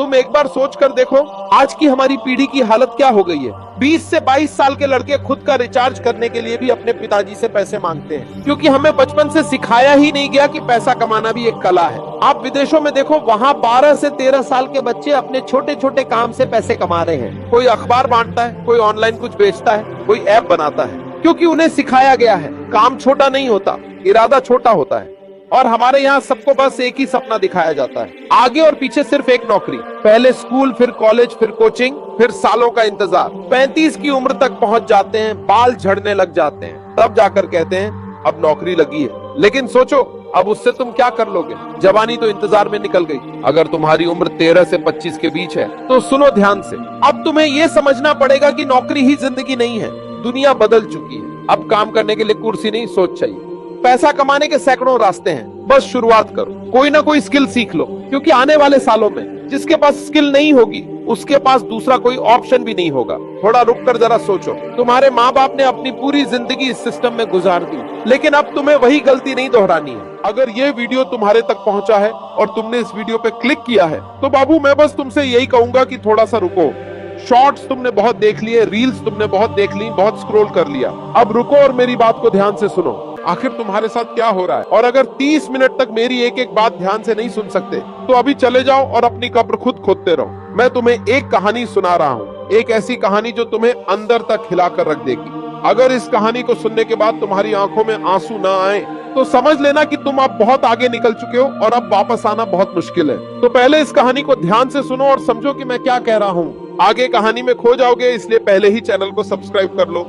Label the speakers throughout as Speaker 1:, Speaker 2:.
Speaker 1: तुम एक बार सोच कर देखो आज की हमारी पीढ़ी की हालत क्या हो गई है। 20 से 22 साल के लड़के खुद का रिचार्ज करने के लिए भी अपने पिताजी से पैसे मांगते हैं, क्योंकि हमें बचपन से सिखाया ही नहीं गया कि पैसा कमाना भी एक कला है। आप विदेशों में देखो, वहाँ 12 से 13 साल के बच्चे अपने छोटे छोटे काम से पैसे कमा रहे हैं। कोई अखबार बांटता है, कोई ऑनलाइन कुछ बेचता है, कोई ऐप बनाता है, क्योंकि उन्हें सिखाया गया है काम छोटा नहीं होता, इरादा छोटा होता है। और हमारे यहाँ सबको बस एक ही सपना दिखाया जाता है, आगे और पीछे सिर्फ एक नौकरी, पहले स्कूल, फिर कॉलेज, फिर कोचिंग, फिर सालों का इंतजार। 35 की उम्र तक पहुंच जाते हैं, बाल झड़ने लग जाते हैं, तब जाकर कहते हैं अब नौकरी लगी है। लेकिन सोचो अब उससे तुम क्या कर लोगे? जवानी तो इंतजार में निकल गई। अगर तुम्हारी उम्र 13 से 25 के बीच है तो सुनो ध्यान से, अब तुम्हें यह समझना पड़ेगा कि नौकरी ही जिंदगी नहीं है। दुनिया बदल चुकी है। अब काम करने के लिए कुर्सी नहीं, सोच चाहिए। पैसा कमाने के सैकड़ों रास्ते हैं, बस शुरुआत करो। कोई ना कोई स्किल सीख लो, क्योंकि आने वाले सालों में जिसके पास स्किल नहीं होगी उसके पास दूसरा कोई ऑप्शन भी नहीं होगा। थोड़ा रुक कर जरा सोचो, तुम्हारे माँ बाप ने अपनी पूरी जिंदगी इस सिस्टम में गुजार दी, लेकिन अब तुम्हें वही गलती नहीं दोहरानी है। अगर ये वीडियो तुम्हारे तक पहुंचा है और तुमने इस वीडियो पे क्लिक किया है तो बाबू मैं बस तुमसे यही कहूंगा कि थोड़ा सा रुको। शॉर्ट्स तुमने बहुत देख लिए, रील्स तुमने बहुत देख ली, बहुत स्क्रॉल कर लिया। अब रुको और मेरी बात को ध्यान से सुनो। आखिर तुम्हारे साथ क्या हो रहा है? और अगर 30 मिनट तक मेरी एक एक बात ध्यान से नहीं सुन सकते तो अभी चले जाओ और अपनी कब्र खुद खोदते रहो। मैं तुम्हें एक कहानी सुना रहा हूँ, एक ऐसी कहानी जो तुम्हें अंदर तक हिलाकर रख देगी। अगर इस कहानी को सुनने के बाद तुम्हारी आंखों में आंसू ना आए तो समझ लेना कि तुम अब बहुत आगे निकल चुके हो और अब वापस आना बहुत मुश्किल है। तो पहले इस कहानी को ध्यान से सुनो और समझो कि मैं क्या कह रहा हूँ। आगे कहानी में खो जाओगे, इसलिए पहले ही चैनल को सब्सक्राइब कर लो।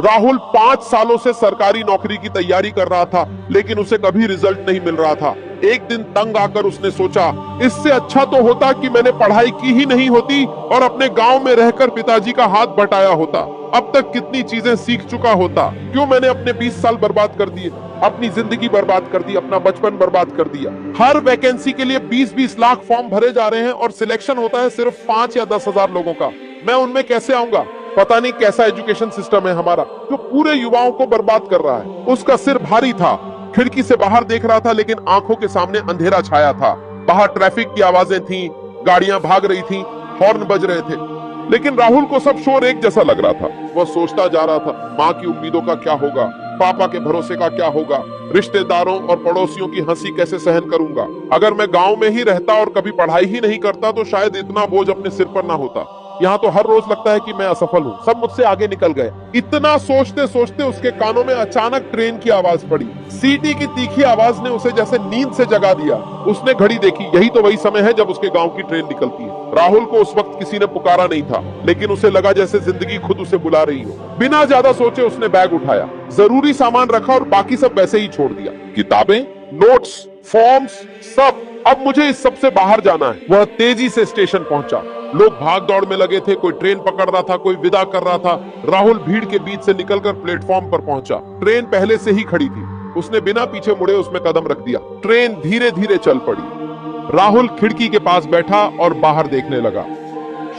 Speaker 1: राहुल 5 सालों से सरकारी नौकरी की तैयारी कर रहा था, लेकिन उसे कभी रिजल्ट नहीं मिल रहा था। एक दिन तंग आकर उसने सोचा, इससे अच्छा तो होता कि मैंने पढ़ाई की ही नहीं होती और अपने गांव में रहकर पिताजी का हाथ बटाया होता। अब तक कितनी चीजें सीख चुका होता। क्यों मैंने अपने 20 साल बर्बाद कर दिए, अपनी जिंदगी बर्बाद कर दी, अपना बचपन बर्बाद कर दिया। हर वैकेंसी के लिए 20-20 लाख फॉर्म भरे जा रहे हैं और सिलेक्शन होता है सिर्फ 5 या 10 हजार लोगों का। मैं उनमें कैसे आऊंगा? पता नहीं कैसा एजुकेशन सिस्टम है हमारा, जो पूरे युवाओं को बर्बाद कर रहा है। उसका सिर भारी था, खिड़की से बाहर देख रहा था, लेकिन आंखों के सामने अंधेरा छाया था। बाहर ट्रैफिक की आवाजें थीं, गाड़ियां भाग रही थीं, हॉर्न बज रहे थे, लेकिन राहुल को सब शोर एक जैसा लग रहा था। वह सोचता जा रहा था, माँ की उम्मीदों का क्या होगा, पापा के भरोसे का क्या होगा, रिश्तेदारों और पड़ोसियों की हंसी कैसे सहन करूंगा। अगर मैं गांव में ही रहता और कभी पढ़ाई ही नहीं करता तो शायद इतना बोझ अपने सिर पर ना होता। यहाँ तो हर रोज लगता है कि मैं असफल हूँ, सब मुझसे आगे निकल गए। इतना सोचते सोचते उसके कानों में अचानक ट्रेन की आवाज पड़ी। सीटी की तीखी आवाज ने उसे जैसे नींद से जगा दिया। उसने घड़ी देखी, यही तो वही समय है जब उसके गांव की ट्रेन निकलती है। राहुल को उस वक्त किसी ने पुकारा नहीं था, लेकिन उसे लगा जैसे जिंदगी खुद उसे बुला रही हो। बिना ज्यादा सोचे उसने बैग उठाया, जरूरी सामान रखा और बाकी सब वैसे ही छोड़ दिया। किताबें, नोट्स, फॉर्म्स, सब। अब मुझे इस सब से बाहर जाना है। वह तेजी से स्टेशन पहुंचा। लोग भाग दौड़ में लगे थे, कोई ट्रेन पकड़ रहा था, कोई विदा कर रहा था। राहुल भीड़ के बीच से निकलकर प्लेटफॉर्म पर पहुंचा। ट्रेन पहले से ही खड़ी थी। उसने बिना पीछे मुड़े उसमें कदम रख दिया। ट्रेन धीरे धीरे चल पड़ी। राहुल खिड़की के पास बैठा और बाहर देखने लगा।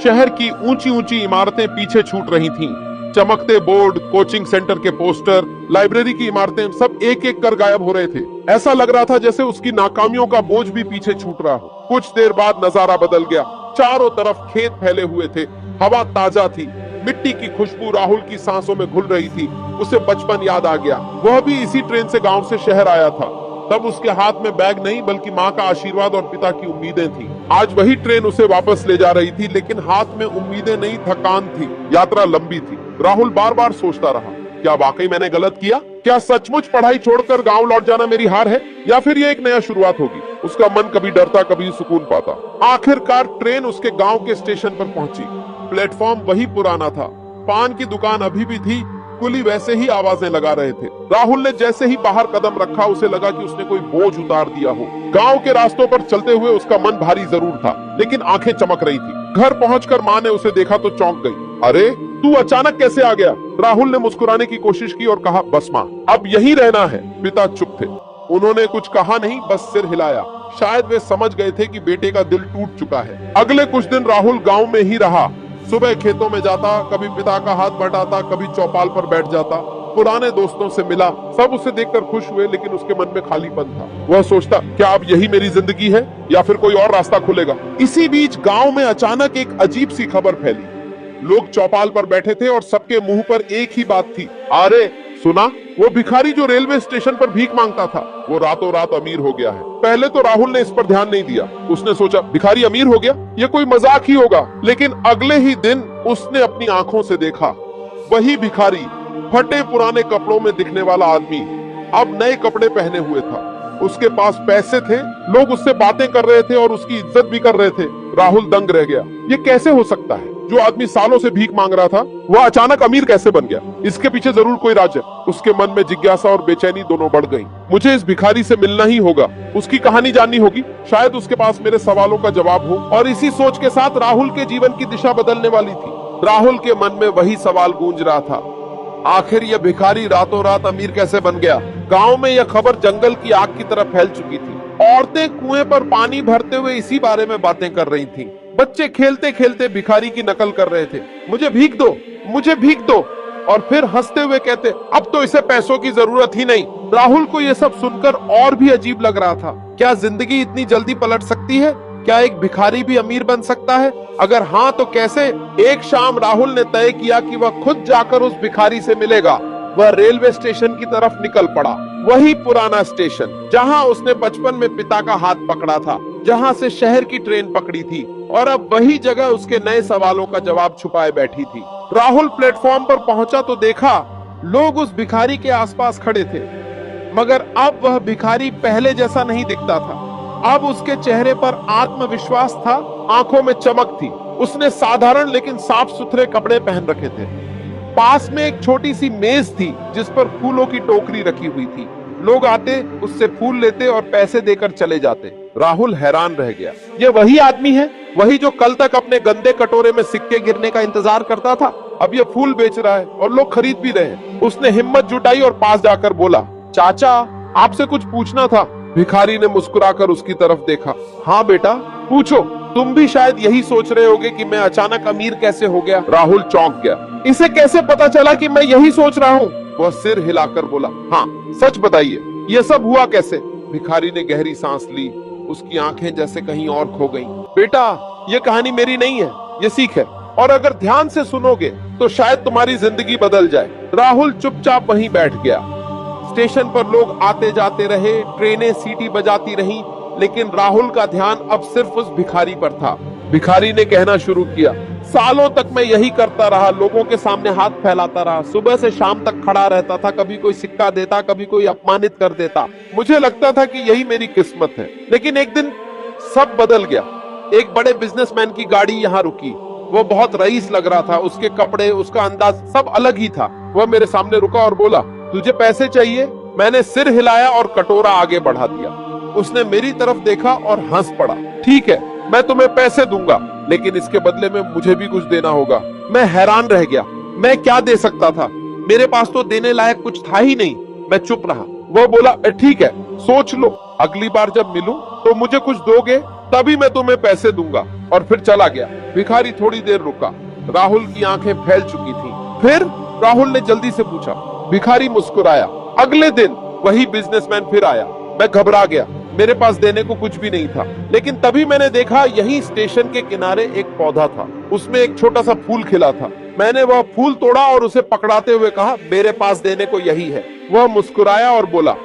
Speaker 1: शहर की ऊंची ऊंची इमारतें पीछे छूट रही थीं। चमकते बोर्ड, कोचिंग सेंटर के पोस्टर, लाइब्रेरी की इमारतें सब एक एक कर गायब हो रहे थे। ऐसा लग रहा था जैसे उसकी नाकामियों का बोझ भी पीछे छूट रहा हो। कुछ देर बाद नजारा बदल गया। चारों तरफ खेत फैले हुए थे, हवा ताजा थी, मिट्टी की खुशबू राहुल की सांसों में घुल रही थी। उसे बचपन याद आ गया। वह भी इसी ट्रेन से गांव से शहर आया था। तब उसके हाथ में बैग नहीं बल्कि माँ का आशीर्वाद और पिता की उम्मीदें थी। आज वही ट्रेन उसे वापस ले जा रही थी, लेकिन हाथ में उम्मीदें नहीं, थकान थी। यात्रा लंबी थी। राहुल बार बार सोचता रहा, क्या वाकई मैंने गलत किया? क्या सचमुच पढ़ाई छोड़कर गांव लौट जाना मेरी हार है, या फिर ये एक नया शुरुआत होगी? उसका मन कभी डरता, कभी सुकून पाता। आखिरकार ट्रेन उसके गांव के स्टेशन पर पहुंची। प्लेटफॉर्म वही पुराना था, पान की दुकान अभी भी थी, कुली वैसे ही आवाजें लगा रहे थे। राहुल ने जैसे ही बाहर कदम रखा उसे लगा कि उसने कोई बोझ उतार दिया हो। गांव के रास्तों पर चलते हुए उसका मन भारी जरूर था, लेकिन आंखें चमक रही थी। घर पहुंचकर माँ ने उसे देखा तो चौंक गई। अरे तू अचानक कैसे आ गया? राहुल ने मुस्कुराने की कोशिश की और कहा, बस माँ, अब यहीं रहना है। पिता चुप थे। उन्होंने कुछ कहा नहीं, बस सिर हिलाया। शायद वे समझ गए थे कि बेटे का दिल टूट चुका है। अगले कुछ दिन राहुल गांव में ही रहा। सुबह खेतों में जाता, कभी पिता का हाथ बटाता, कभी चौपाल पर बैठ जाता।
Speaker 2: पुराने दोस्तों से मिला, सब उसे देखकर खुश हुए, लेकिन उसके मन में खालीपन था। वह सोचता, क्या अब यही मेरी जिंदगी है या फिर कोई और रास्ता खुलेगा। इसी बीच गांव में अचानक एक अजीब सी खबर फैली। लोग चौपाल पर बैठे थे और सबके मुंह पर एक ही बात थी, अरे सुना, वो भिखारी जो रेलवे स्टेशन पर भीख मांगता था, वो रातों रात अमीर हो गया है। पहले तो राहुल ने इस पर ध्यान नहीं दिया। उसने सोचा, भिखारी अमीर हो गया, ये कोई मजाक ही होगा। लेकिन अगले ही दिन उसने अपनी आंखों से देखा, वही भिखारी, फटे पुराने कपड़ों में दिखने वाला आदमी, अब नए कपड़े पहने हुए था। उसके पास पैसे थे, लोग उससे बातें कर रहे थे और उसकी इज्जत भी कर रहे थे। राहुल दंग रह गया। ये कैसे हो सकता है? जो आदमी सालों से भीख मांग रहा था, वह अचानक अमीर कैसे बन गया? इसके पीछे जरूर कोई राज है। उसके मन में जिज्ञासा और बेचैनी दोनों बढ़ गई। मुझे इस भिखारी से मिलना ही होगा, उसकी कहानी जाननी होगी, शायद उसके पास मेरे सवालों का जवाब हो। और इसी सोच के साथ राहुल के जीवन की दिशा बदलने वाली थी। राहुल के मन में वही सवाल गूंज रहा था, आखिर यह भिखारी रातों रात अमीर कैसे बन गया? गांव में यह खबर जंगल की आग की तरह फैल चुकी थी। औरतें कुएं पर पानी भरते हुए इसी बारे में बातें कर रही थीं। बच्चे खेलते खेलते भिखारी की नकल कर रहे थे, मुझे भीख दो, मुझे भीख दो, और फिर हंसते हुए कहते, अब तो इसे पैसों की जरूरत ही नहीं। राहुल को यह सब सुनकर और भी अजीब लग रहा था। क्या जिंदगी इतनी जल्दी पलट सकती है? क्या एक भिखारी भी अमीर बन सकता है? अगर हाँ तो कैसे? एक शाम राहुल ने तय किया कि वह खुद जाकर उस भिखारी से मिलेगा। वह रेलवे स्टेशन की तरफ निकल पड़ा, वही पुराना स्टेशन जहां उसने बचपन में पिता का हाथ पकड़ा था, जहां से शहर की ट्रेन पकड़ी थी, और अब वही जगह उसके नए सवालों का जवाब छुपाए बैठी थी। राहुल प्लेटफॉर्म पर पहुंचा तो देखा लोग उस भिखारी के आसपास खड़े थे, मगर अब वह भिखारी पहले जैसा नहीं दिखता था। अब उसके चेहरे पर आत्मविश्वास था, आंखों में चमक थी। उसने साधारण लेकिन साफ सुथरे कपड़े पहन रखे थे। पास में एक छोटी सी मेज थी जिस पर फूलों की टोकरी रखी हुई थी। लोग आते, उससे फूल लेते और पैसे देकर चले जाते। राहुल हैरान रह गया। ये वही आदमी है, वही जो कल तक अपने गंदे कटोरे में सिक्के गिरने का इंतजार करता था। अब ये फूल बेच रहा है और लोग खरीद भी रहे हैं। उसने हिम्मत जुटाई और पास जाकर बोला, चाचा, आपसे कुछ पूछना था। भिखारी ने मुस्कुराकर उसकी तरफ देखा। हाँ बेटा, पूछो। तुम भी शायद यही सोच रहे होगे कि मैं अचानक अमीर कैसे हो गया। राहुल चौंक गया। इसे कैसे पता चला कि मैं यही सोच रहा हूँ? वह सिर हिलाकर बोला, हाँ सच बताइए, ये सब हुआ कैसे? भिखारी ने गहरी सांस ली। उसकी आंखें जैसे कहीं और खो गईं। बेटा, ये कहानी मेरी नहीं है, ये सीख है, और अगर ध्यान से सुनोगे तो शायद तुम्हारी जिंदगी बदल जाए। राहुल चुपचाप वहीं बैठ गया। स्टेशन पर लोग आते जाते रहे, ट्रेनें सीटी बजाती रहीं, लेकिन राहुल का ध्यान अब सिर्फ उस भिखारी पर था। भिखारी ने कहना शुरू किया, सालों तक मैं यही करता रहा, लोगों के सामने हाथ फैलाता रहा, सुबह से शाम तक खड़ा रहता था, कभी कोई सिक्का देता, कभी कोई अपमानित कर देता। मुझे लगता था कि यही मेरी किस्मत है। लेकिन एक दिन सब बदल गया। एक बड़े बिजनेसमैन की गाड़ी यहाँ रुकी। वो बहुत रईस लग रहा था, उसके कपड़े, उसका अंदाज सब अलग ही था। वह मेरे सामने रुका और बोला, तुझे पैसे चाहिए? मैंने सिर हिलाया और कटोरा आगे बढ़ा दिया। उसने मेरी तरफ देखा और हंस पड़ा। ठीक है, मैं तुम्हें पैसे दूंगा, लेकिन इसके बदले में मुझे भी कुछ देना होगा। मैं हैरान रह गया। मैं क्या दे सकता था? मेरे पास तो देने लायक कुछ था ही नहीं। मैं चुप रहा। वो बोला, ठीक है, सोच लो, अगली बार जब मिलूं तो मुझे कुछ दोगे, तभी मैं तुम्हें पैसे दूंगा। और फिर चला गया। भिखारी थोड़ी देर रुका। राहुल की आंखें फैल चुकी थीं। फिर राहुल ने जल्दी से पूछा। भिखारी मुस्कुराया। अगले दिन वही बिजनेसमैन फिर आया। मैं घबरा गया। मेरे पास देने को कुछ भी नहीं था। लेकिन तभी मैंने देखा, यही स्टेशन के किनारे एक पौधा था, उसमें एक छोटा सा फूल खिला था। मैंने वह फूल तोड़ा और उसे पकड़ाते हुए कहा, मेरे पास देने को यही है। वह मुस्कुराया और बोला,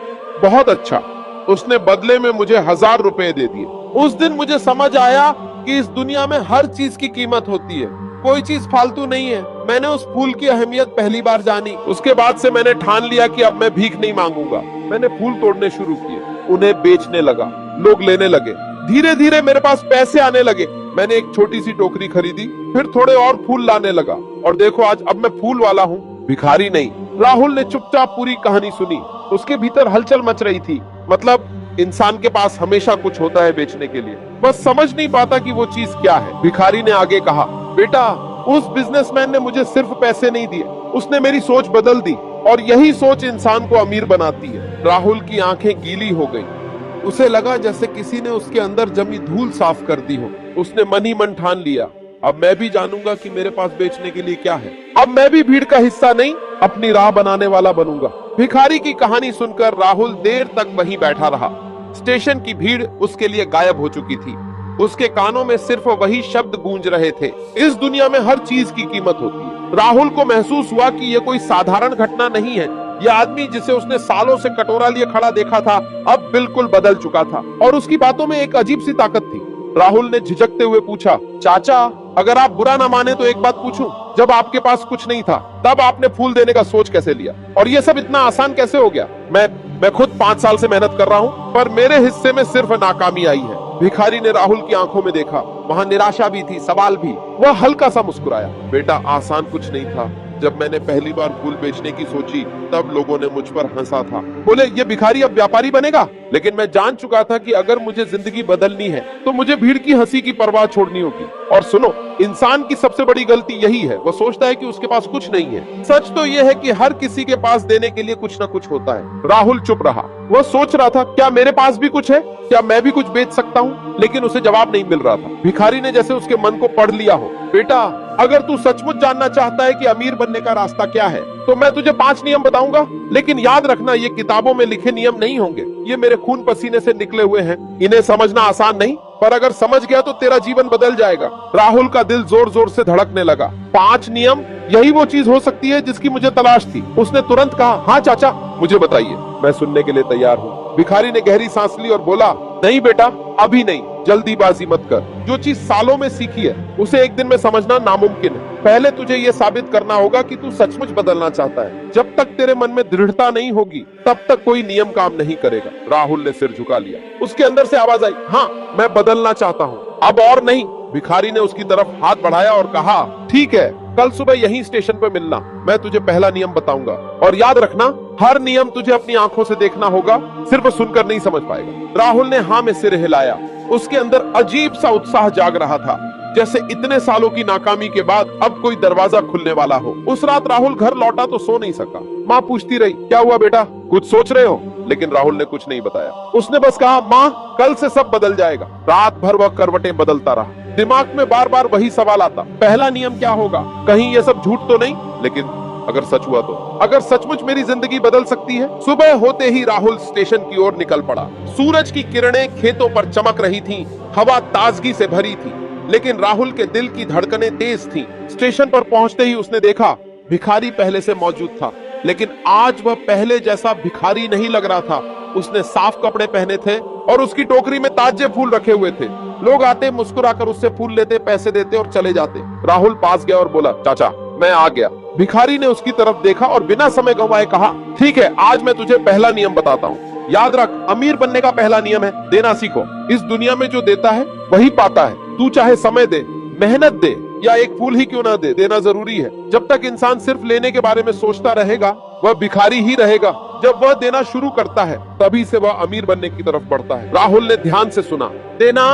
Speaker 2: बहुत अच्छा। उसने बदले में मुझे 1000 रुपए दे दिए। उस दिन मुझे समझ आया कि इस दुनिया में हर चीज की कीमत होती है, कोई चीज फालतू नहीं है। मैंने उस फूल की अहमियत पहली बार जानी। उसके बाद से मैंने ठान लिया कि अब मैं भीख नहीं मांगूंगा। मैंने फूल तोड़ने शुरू किए, उन्हें बेचने लगा, लोग लेने लगे। धीरे धीरे मेरे पास पैसे आने लगे। मैंने एक छोटी सी टोकरी खरीदी, फिर थोड़े और फूल लाने लगा, और देखो आज अब मैं फूल वाला हूँ, भिखारी नहीं। राहुल ने चुपचाप पूरी कहानी सुनी। उसके भीतर हलचल मच रही थी। मतलब इंसान के पास हमेशा कुछ होता है बेचने के लिए, बस समझ नहीं पाता कि वो चीज क्या है। भिखारी ने आगे कहा, बेटा, उस बिजनेसमैन ने मुझे सिर्फ पैसे नहीं दिए, उसने मेरी सोच बदल दी, और यही सोच इंसान को अमीर बनाती है। राहुल की आंखें गीली हो गईं। उसे लगा जैसे किसी ने उसके अंदर जमी धूल साफ कर दी हो। उसने मन ही मन ठान लिया, अब मैं भी जानूंगा कि मेरे पास बेचने के लिए क्या है। अब मैं भी भीड़ का हिस्सा नहीं,
Speaker 1: अपनी राह बनाने वाला बनूंगा। भिखारी की कहानी सुनकर राहुल देर तक वहीं बैठा रहा। स्टेशन की भीड़ उसके लिए गायब हो चुकी थी। उसके कानों में सिर्फ वही शब्द गूंज रहे थे, इस दुनिया में हर चीज की कीमत होती है। राहुल को महसूस हुआ कि यह कोई साधारण घटना नहीं है। यह आदमी जिसे उसने सालों से कटोरा लिए खड़ा देखा था, अब बिल्कुल बदल चुका था और उसकी बातों में एक अजीब सी ताकत थी। राहुल ने झिझकते हुए पूछा, चाचा, अगर आप बुरा ना माने तो एक बात पूछूं? जब आपके पास कुछ नहीं था, तब आपने फूल देने का सोच कैसे लिया? और ये सब इतना आसान कैसे हो गया? मैं खुद 5 साल से मेहनत कर रहा हूँ, पर मेरे हिस्से में सिर्फ नाकामी आई है। भिखारी ने राहुल की आंखों में देखा, वहाँ निराशा भी थी, सवाल भी। वह हल्का सा मुस्कुराया। बेटा, आसान कुछ नहीं था। जब मैंने पहली बार फूल बेचने की सोची, तब लोगों ने मुझ पर हंसा था। बोले, ये भिखारी अब व्यापारी बनेगा? लेकिन मैं जान चुका था कि अगर मुझे जिंदगी बदलनी है तो मुझे भीड़ की हंसी की परवाह छोड़नी होगी। और सुनो, इंसान की सबसे बड़ी गलती यही है, वो सोचता है कि उसके पास कुछ नहीं है। सच तो यह है कि हर किसी के पास देने के लिए कुछ न कुछ होता है। राहुल चुप रहा। वह सोच रहा था, क्या मेरे पास भी कुछ है? क्या मैं भी कुछ बेच सकता हूँ? लेकिन उसे जवाब नहीं मिल रहा था। भिखारी ने जैसे उसके मन को पढ़ लिया हो। बेटा, अगर तू सचमुच जानना चाहता है कि अमीर बनने का रास्ता क्या है, तो मैं तुझे 5 नियम बताऊंगा। लेकिन याद रखना, ये किताबों में लिखे नियम नहीं होंगे। ये मेरे खून पसीने से निकले हुए हैं। इन्हें समझना आसान नहीं, पर अगर समझ गया तो तेरा जीवन बदल जाएगा। राहुल का दिल जोर जोर से धड़कने लगा। 5 नियम, यही वो चीज हो सकती है जिसकी मुझे तलाश थी। उसने तुरंत कहा, हाँ चाचा, मुझे बताइए, मैं सुनने के लिए तैयार हूँ। भिखारी ने गहरी सांस ली और बोला, नहीं बेटा, अभी नहीं, जल्दीबाजी मत कर। जो चीज सालों में सीखी है, उसे एक दिन में समझना नामुमकिन है। पहले तुझे ये साबित करना होगा कि तू सचमुच बदलना चाहता है। जब तक तेरे मन में दृढ़ता नहीं होगी, तब तक कोई नियम काम नहीं करेगा। राहुल ने सिर झुका लिया। उसके अंदर से आवाज आई, हाँ, मैं बदलना चाहता हूँ, अब और नहीं। भिखारी ने उसकी तरफ हाथ बढ़ाया और कहा, ठीक है, कल सुबह यहीं स्टेशन पर मिलना। मैं तुझे पहला नियम बताऊंगा, और याद रखना, हर नियम तुझे अपनी आंखों से देखना होगा, सिर्फ सुनकर नहीं समझ पाएगा। राहुल ने हाँ में सिर हिलाया। उसके अंदर अजीब सा उत्साह जाग रहा था, जैसे इतने सालों की नाकामी के बाद अब कोई दरवाजा खुलने वाला हो। उस रात राहुल घर लौटा तो सो नहीं सका। माँ पूछती रही, क्या हुआ बेटा, कुछ सोच रहे हो? लेकिन राहुल ने कुछ नहीं बताया। उसने बस कहा, माँ, कल से सब बदल जाएगा। रात भर वह करवटें बदलता रहा। दिमाग में बार बार वही सवाल आता, पहला नियम क्या होगा? कहीं ये सब झूठ तो नहीं? लेकिन अगर सच हुआ तो? अगर सचमुच मेरी जिंदगी बदल सकती है? सुबह होते ही राहुल स्टेशन की ओर निकल पड़ा। सूरज की किरणें खेतों पर चमक रही थीं, हवा ताजगी से भरी थी, लेकिन राहुल के दिल की धड़कनें तेज थीं। स्टेशन पर पहुंचते ही उसने देखा, भिखारी पहले से मौजूद था, लेकिन आज वह पहले जैसा भिखारी नहीं लग रहा था। उसने साफ कपड़े पहने थे और उसकी टोकरी में ताजे फूल रखे हुए थे। लोग आते, मुस्कुराकर उससे फूल लेते, पैसे देते और चले जाते। राहुल पास गया और बोला, चाचा, मैं आ गया। भिखारी ने उसकी तरफ देखा और बिना समय गंवाए कहा, ठीक है, आज मैं तुझे पहला नियम बताता हूँ। याद रख, अमीर बनने का पहला नियम है, देना सीखो। इस दुनिया में जो देता है वही पाता है। तू चाहे समय दे, मेहनत दे, या एक फूल ही क्यों ना दे, देना जरूरी है। जब तक इंसान सिर्फ लेने के बारे में सोचता रहेगा, वह भिखारी ही रहेगा। जब वह देना शुरू करता है, तभी से वह अमीर बनने की तरफ बढ़ता है। राहुल ने ध्यान से सुना। देना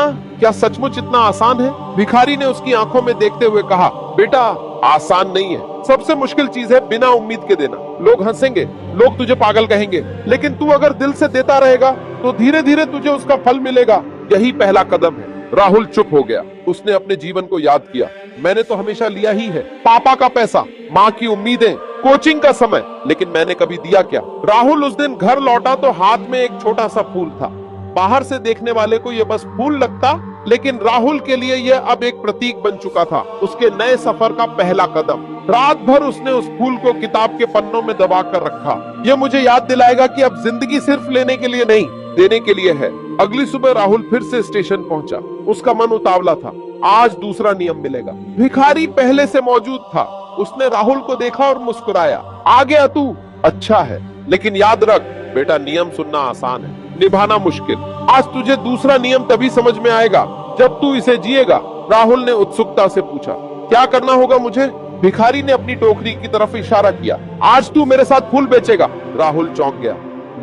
Speaker 1: क्या सचमुच इतना आसान है? भिखारी ने उसकी आंखों में देखते हुए कहा, बेटा, आसान नहीं है। सबसे मुश्किल चीज है बिना उम्मीद के देना। लोग हंसेंगे, लोग तुझे पागल कहेंगे, लेकिन तू अगर दिल से देता रहेगा तो धीरे धीरे तुझे उसका फल मिलेगा। यही पहला कदम है। राहुल चुप हो गया। उसने अपने जीवन को याद किया। मैंने तो हमेशा लिया ही है, पापा का पैसा, माँ की उम्मीदें, कोचिंग का समय, लेकिन मैंने कभी दिया क्या? राहुल उस दिन घर लौटा तो हाथ में एक छोटा सा फूल था। बाहर से देखने वाले को यह बस फूल लगता, लेकिन राहुल के लिए यह अब एक प्रतीक बन चुका था, उसके नए सफर का पहला कदम। रात भर उसने उस फूल को किताब के पन्नों में दबा कर रखा। यह मुझे याद दिलाएगा कि अब जिंदगी सिर्फ लेने के लिए नहीं, देने के लिए है। अगली सुबह राहुल फिर से स्टेशन पहुंचा। उसका मन उतावला था। आज दूसरा नियम मिलेगा। भिखारी पहले से मौजूद था। उसने राहुल को देखा और मुस्कुराया। आ गया तू? अच्छा है, लेकिन याद रख बेटा, नियम सुनना आसान है, निभाना मुश्किल। आज तुझे दूसरा नियम तभी समझ में आएगा जब तू इसे जिएगा। राहुल ने उत्सुकता से पूछा, क्या करना होगा मुझे? भिखारी ने अपनी टोकरी की तरफ इशारा किया। आज तू मेरे साथ फूल बेचेगा। राहुल चौंक गया।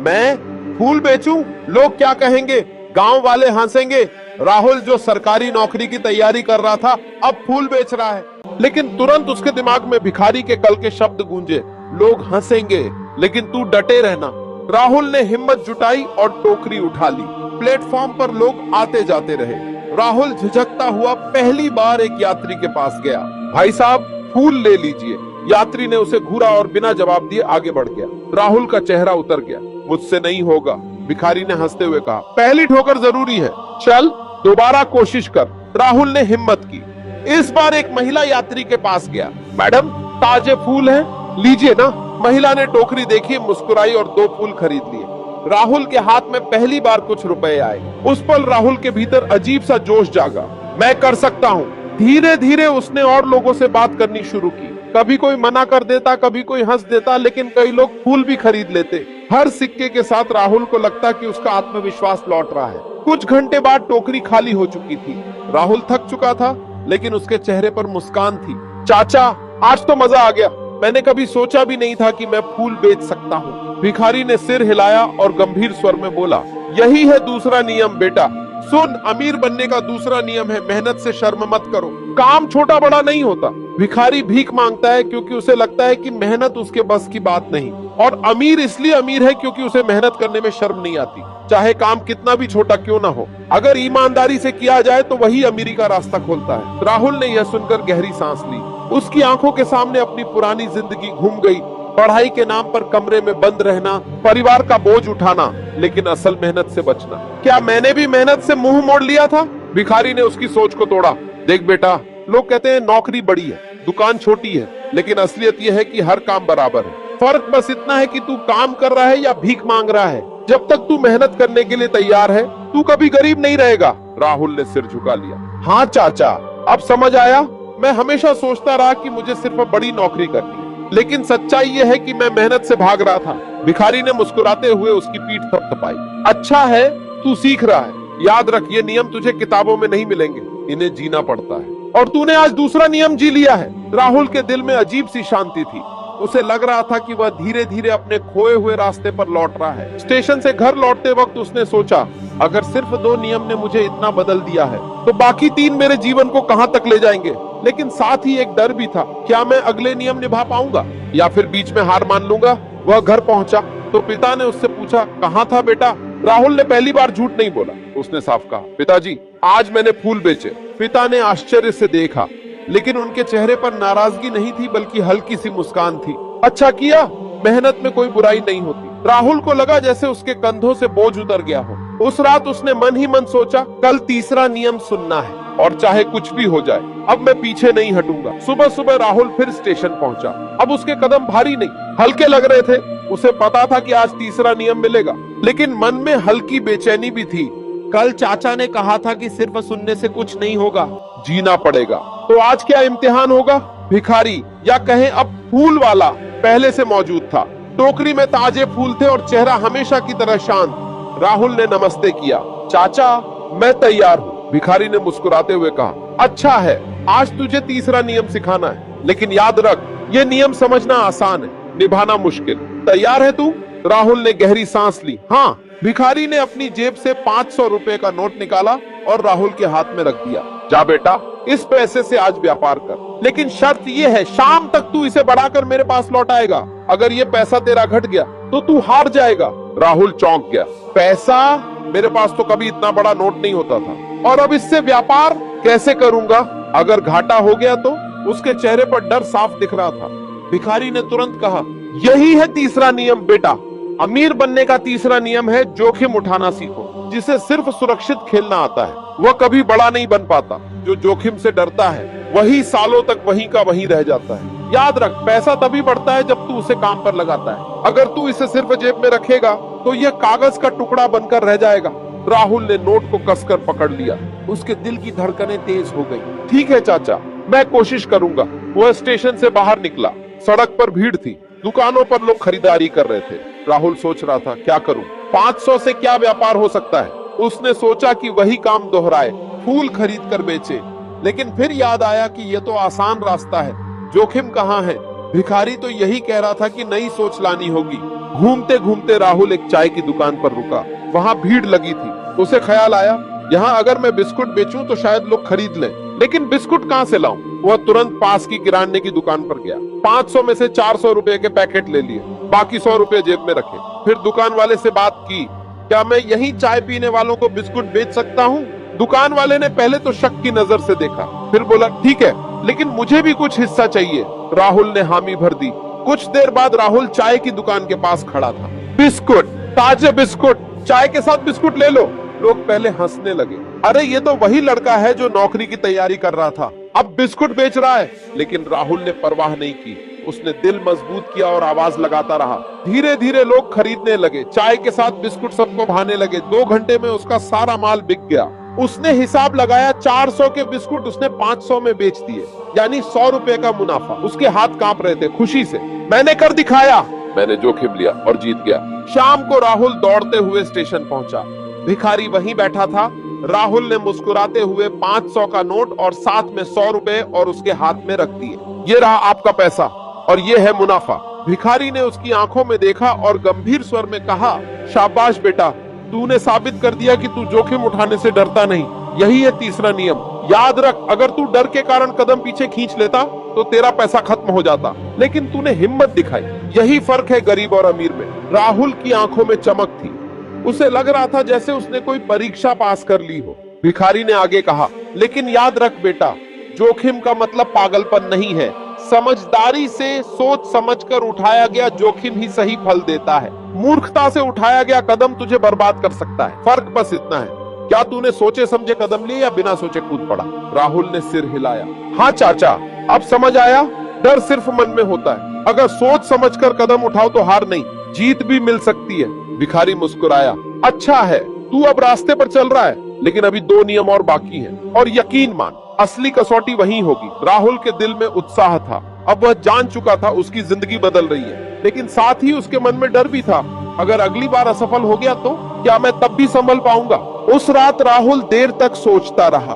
Speaker 1: मैं फूल बेचूं? लोग क्या कहेंगे? गांव वाले हंसेंगे। राहुल जो सरकारी नौकरी की तैयारी कर रहा था, अब फूल बेच रहा है। लेकिन तुरंत उसके दिमाग में भिखारी के कल के शब्द गूंजे, लोग हंसेंगे, लेकिन तू डटे रहना। राहुल ने हिम्मत जुटाई और टोकरी उठा ली। प्लेटफॉर्म पर लोग आते जाते रहे। राहुल झिझकता हुआ पहली बार एक यात्री के पास गया। भाई साहब, फूल ले लीजिए। यात्री ने उसे घूरा और बिना जवाब दिए आगे बढ़ गया। राहुल का चेहरा उतर गया। मुझसे नहीं होगा, भिखारी ने हंसते हुए कहा। पहली ठोकर जरूरी है, चल दोबारा कोशिश कर। राहुल ने हिम्मत की। इस बार एक महिला यात्री के पास गया। मैडम, ताजे फूल हैं, लीजिए ना। महिला ने टोकरी देखी, मुस्कुराई और 2 फूल खरीद लिए। राहुल के हाथ में पहली बार कुछ रुपए आए। उस पल राहुल के भीतर अजीब सा जोश जागा। मैं कर सकता हूँ। धीरे धीरे उसने और लोगों से बात करनी शुरू की। कभी कोई मना कर देता, कभी कोई हंस देता, लेकिन कई लोग फूल भी खरीद लेते। हर सिक्के के साथ राहुल को लगता कि उसका आत्मविश्वास लौट रहा है। कुछ घंटे बाद टोकरी खाली हो चुकी थी। राहुल थक चुका था, लेकिन उसके चेहरे पर मुस्कान थी। चाचा, आज तो मजा आ गया। मैंने कभी सोचा भी नहीं था कि मैं फूल बेच सकता हूँ। भिखारी ने सिर हिलाया और गंभीर स्वर में बोला, यही है दूसरा नियम बेटा। सुन, अमीर बनने का दूसरा नियम है, मेहनत से शर्म मत करो। काम छोटा बड़ा नहीं होता। भिखारी भीख मांगता है क्योंकि उसे लगता है कि मेहनत उसके बस की बात नहीं, और अमीर इसलिए अमीर है क्योंकि उसे मेहनत करने में शर्म नहीं आती, चाहे काम कितना भी छोटा क्यों ना हो। अगर ईमानदारी से किया जाए तो वही अमीरी का रास्ता खोलता है। राहुल ने यह सुनकर गहरी सांस ली। उसकी आंखों के सामने अपनी पुरानी जिंदगी घूम गई। पढ़ाई के नाम पर कमरे में बंद रहना, परिवार का बोझ उठाना, लेकिन असल मेहनत से बचना। क्या मैंने भी मेहनत से मुंह मोड़ लिया था? भिखारी ने उसकी सोच को तोड़ा। देख बेटा, लोग कहते हैं नौकरी बड़ी है, दुकान छोटी है, लेकिन असलियत यह है कि हर काम बराबर है। फर्क बस इतना है कि तू काम कर रहा है या भीख मांग रहा है। जब तक तू मेहनत करने के लिए तैयार है, तू कभी गरीब नहीं रहेगा। राहुल ने सिर झुका लिया। हाँ चाचा, अब समझ आया। मैं हमेशा सोचता रहा कि मुझे सिर्फ बड़ी नौकरी करनी है, लेकिन सच्चाई यह है कि मैं मेहनत से भाग रहा था। भिखारी ने मुस्कुराते हुए उसकी पीठ थपथपाई। अच्छा है, तू सीख रहा है। याद रख, ये नियम तुझे किताबों में नहीं मिलेंगे, इन्हें जीना पड़ता है। और तूने आज दूसरा नियम जी लिया है। राहुल के दिल में अजीब सी शांति थी। उसे लग रहा था कि वह धीरे धीरे अपने खोए हुए रास्ते पर लौट रहा है। स्टेशन से घर लौटते वक्त उसने सोचा, अगर सिर्फ 2 नियम ने मुझे इतना बदल दिया है, तो बाकी 3 मेरे जीवन को कहां तक ले जाएंगे। लेकिन साथ ही एक डर भी था, क्या मैं अगले नियम निभा पाऊंगा या फिर बीच में हार मान लूंगा। वह घर पहुंचा तो पिता ने उससे पूछा, कहाँ था बेटा? राहुल ने पहली बार झूठ नहीं बोला। उसने साफ कहा, पिताजी, आज मैंने फूल बेचे। पिता ने आश्चर्य से देखा, लेकिन उनके चेहरे पर नाराजगी नहीं थी, बल्कि हल्की सी मुस्कान थी। अच्छा किया, मेहनत में कोई बुराई नहीं होती। राहुल को लगा जैसे उसके कंधों से बोझ उतर गया हो। उस रात उसने मन ही मन सोचा, कल तीसरा नियम सुनना है, और चाहे कुछ भी हो जाए, अब मैं पीछे नहीं हटूंगा। सुबह सुबह राहुल फिर स्टेशन पहुंचा। अब उसके कदम भारी नहीं, हल्के लग रहे थे। उसे पता था कि आज तीसरा नियम मिलेगा, लेकिन मन में हल्की बेचैनी भी थी। कल चाचा ने कहा था कि सिर्फ सुनने से कुछ नहीं होगा, जीना पड़ेगा। तो आज क्या इम्तिहान होगा? भिखारी, या कहें अब फूल वाला, पहले से मौजूद था। टोकरी में ताजे फूल थे और चेहरा हमेशा की तरह शांत। राहुल ने नमस्ते किया। चाचा, मैं तैयार हूँ, भिखारी ने मुस्कुराते हुए कहा। अच्छा है, आज तुझे तीसरा नियम सिखाना है, लेकिन याद रख, ये नियम समझना आसान है, निभाना मुश्किल। तैयार है तू? राहुल ने गहरी सांस ली। हाँ। भिखारी ने अपनी जेब से 500 रुपए का नोट निकाला और राहुल के हाथ में रख दिया। जा बेटा, इस पैसे से आज व्यापार कर, लेकिन शर्त ये है, शाम तक तू इसे बढ़ाकर मेरे पास लौट आएगा। अगर ये पैसा तेरा घट गया तो तू हार जाएगा। राहुल चौंक गया। पैसा? मेरे पास तो कभी इतना बड़ा नोट नहीं होता था, और अब इससे व्यापार कैसे करूंगा? अगर घाटा हो गया तो? उसके चेहरे पर डर साफ दिख रहा था। भिखारी ने तुरंत कहा, यही है तीसरा नियम बेटा। अमीर बनने का तीसरा नियम है, जोखिम उठाना सीखो। जिसे सिर्फ सुरक्षित खेलना आता है, वह कभी बड़ा नहीं बन पाता। जो जोखिम से डरता है, वही सालों तक वहीं का वहीं रह जाता है। याद रख, पैसा तभी बढ़ता है जब तू उसे काम पर लगाता है। अगर तू इसे सिर्फ जेब में रखेगा तो यह कागज का टुकड़ा बनकर रह जाएगा। राहुल ने नोट को कसकर पकड़ लिया। उसके दिल की धड़कनें तेज हो गई। ठीक है चाचा, मैं कोशिश करूंगा। वह स्टेशन से बाहर निकला। सड़क पर भीड़ थी, दुकानों पर लोग खरीदारी कर रहे थे। राहुल सोच रहा था, क्या करूं? 500 से क्या व्यापार हो सकता है? उसने सोचा कि वही काम दोहराए, फूल खरीद कर बेचे। लेकिन फिर याद आया कि यह तो आसान रास्ता है, जोखिम कहाँ है? भिखारी तो यही कह रहा था कि नई सोच लानी होगी। घूमते घूमते राहुल एक चाय की दुकान पर रुका। वहाँ भीड़ लगी थी। उसे ख्याल आया, यहाँ अगर मैं बिस्कुट बेचूं तो शायद लोग खरीद लें, लेकिन बिस्कुट कहाँ से लाऊं? वह तुरंत पास की किराने की दुकान पर गया। 500 में से 400 रुपए के पैकेट ले लिए, बाकी 100 रुपए जेब में रखे। फिर दुकान वाले से बात की, क्या मैं यहीं चाय पीने वालों को बिस्कुट बेच सकता हूँ? दुकान वाले ने पहले तो शक की नजर से देखा, फिर बोला ठीक है, लेकिन मुझे भी कुछ हिस्सा चाहिए। राहुल ने हामी भर दी। कुछ देर बाद राहुल चाय की दुकान के पास खड़ा था। बिस्कुट, ताजे बिस्कुट, चाय के साथ बिस्कुट ले लो। लोग पहले हंसने लगे, अरे ये तो वही लड़का है जो नौकरी की तैयारी कर रहा था, अब बिस्कुट बेच रहा है। लेकिन राहुल ने परवाह नहीं की, उसने दिल मजबूत किया और आवाज लगाता रहा। धीरे धीरे लोग खरीदने लगे, चाय के साथ बिस्कुट सबको भाने लगे। 2 घंटे में उसका सारा माल बिक गया। उसने हिसाब लगाया, 400 के बिस्कुट उसने 500 में बेच दिए, यानी 100 रुपए का मुनाफा। उसके हाथ कांप रहे थे खुशी से। मैंने कर दिखाया, मैंने जोखिम लिया और जीत गया। शाम को राहुल दौड़ते हुए स्टेशन पहुंचा। भिखारी वहीं बैठा था। राहुल ने मुस्कुराते हुए 500 का नोट और साथ में 100 रुपए और उसके हाथ में रख दिए। ये रहा आपका पैसा और ये है मुनाफा। भिखारी ने उसकी आंखों में देखा और गंभीर स्वर में कहा, शाबाश बेटा, तूने साबित कर दिया कि तू जोखिम उठाने से डरता नहीं। यही है तीसरा नियम। याद रख, अगर तू डर के कारण कदम पीछे खींच लेता तो तेरा पैसा खत्म हो जाता, लेकिन तूने हिम्मत दिखाई। यही फर्क है गरीब और अमीर में। राहुल की आंखों में चमक थी। उसे लग रहा था जैसे उसने कोई परीक्षा पास कर ली हो। भिखारी ने आगे कहा, लेकिन याद रख बेटा, जोखिम का मतलब पागलपन नहीं है। समझदारी से सोच समझकर उठाया गया जोखिम ही सही फल देता है। मूर्खता से उठाया गया कदम तुझे बर्बाद कर सकता है। फर्क बस इतना है, क्या तूने सोचे समझे कदम लिए या बिना सोचे कूद पड़ा। राहुल ने सिर हिलाया। हाँ चाचा, अब समझ आया, डर सिर्फ मन में होता है। अगर सोच समझकर कदम उठाओ तो हार नहीं, जीत भी मिल सकती है। भिखारी मुस्कुराया। अच्छा है, तू अब रास्ते पर चल रहा है, लेकिन अभी 2 नियम और बाकी हैं। और यकीन मान, असली कसौटी वहीं होगी। राहुल के दिल में उत्साह था। अब वह जान चुका था उसकी जिंदगी बदल रही है, लेकिन साथ ही उसके मन में डर भी था, अगर अगली बार असफल हो गया तो क्या मैं तब भी संभल पाऊंगा। उस रात राहुल देर तक सोचता रहा।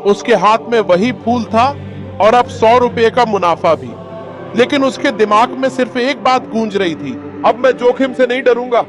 Speaker 1: उसके हाथ में वही फूल था और अब 100 रुपए का मुनाफा भी। लेकिन उसके दिमाग में सिर्फ एक बात गूंज रही थी, अब मैं जोखिम से नहीं डरूंगा।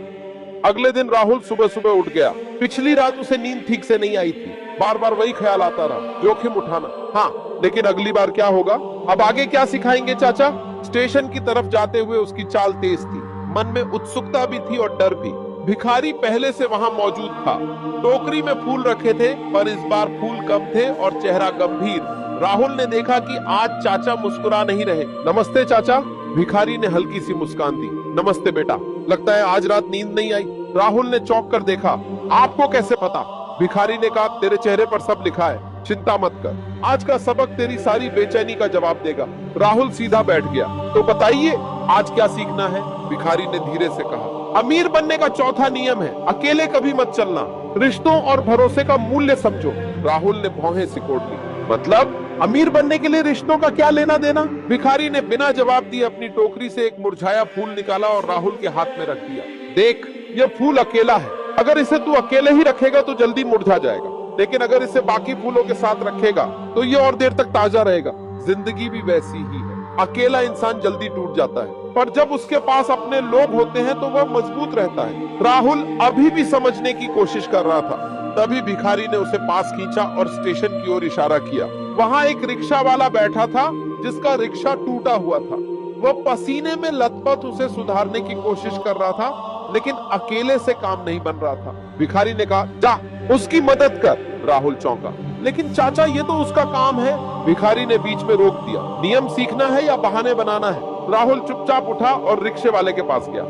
Speaker 1: अगले दिन राहुल सुबह सुबह उठ गया। पिछली रात उसे नींद ठीक से नहीं आई थी। बार बार वही ख्याल आता रहा, जोखिम उठाना। हाँ, लेकिन अगली बार क्या होगा, अब आगे क्या सिखाएंगे चाचा। स्टेशन की तरफ जाते हुए उसकी चाल तेज थी। मन में उत्सुकता भी थी और डर भी। भिखारी पहले से वहां मौजूद था। टोकरी में फूल रखे थे, पर इस बार फूल कम थे और चेहरा गंभीर। राहुल ने देखा कि आज चाचा मुस्कुरा नहीं रहे। नमस्ते चाचा। भिखारी ने हल्की सी मुस्कान दी। नमस्ते बेटा, लगता है आज रात नींद नहीं आई। राहुल ने चौंक कर देखा। आपको कैसे पता। भिखारी ने कहा, तेरे चेहरे पर सब लिखा है, चिंता मत कर, आज का सबक तेरी सारी बेचैनी का जवाब देगा। राहुल सीधा बैठ गया। तो बताइए, आज क्या सीखना है। भिखारी ने धीरे से कहा, अमीर बनने का चौथा नियम है, अकेले कभी मत चलना, रिश्तों और भरोसे का मूल्य समझो। राहुल ने भौहें सिकोड़ ली। मतलब अमीर बनने के लिए रिश्तों का क्या लेना देना। भिखारी ने बिना जवाब दिए अपनी टोकरी से एक मुरझाया फूल निकाला और राहुल के हाथ में रख दिया। देख, ये फूल अकेला है, अगर इसे तू अकेले ही रखेगा तो जल्दी मुरझा जाएगा, लेकिन अगर इसे बाकी फूलों के साथ रखेगा तो ये और देर तक ताजा रहेगा। जिंदगी भी वैसी ही है, अकेला इंसान जल्दी टूट जाता है, पर जब उसके पास अपने लोग होते हैं तो वह मजबूत रहता है। राहुल अभी भी समझने की कोशिश कर रहा था, तभी भिखारी ने उसे पास खींचा और स्टेशन की ओर इशारा किया। वहां एक रिक्शा वाला बैठा था, जिसका रिक्शा टूटा हुआ था। वह पसीने में लथपथ उसे सुधारने की कोशिश कर रहा था, लेकिन अकेले से काम नहीं बन रहा था। भिखारी ने कहा, जा उसकी मदद कर। राहुल चौंका। लेकिन चाचा, ये तो उसका काम है। भिखारी ने बीच में रोक दिया। नियम सीखना है या बहाने बनाना है। राहुल चुपचाप उठा और रिक्शे वाले के पास गया।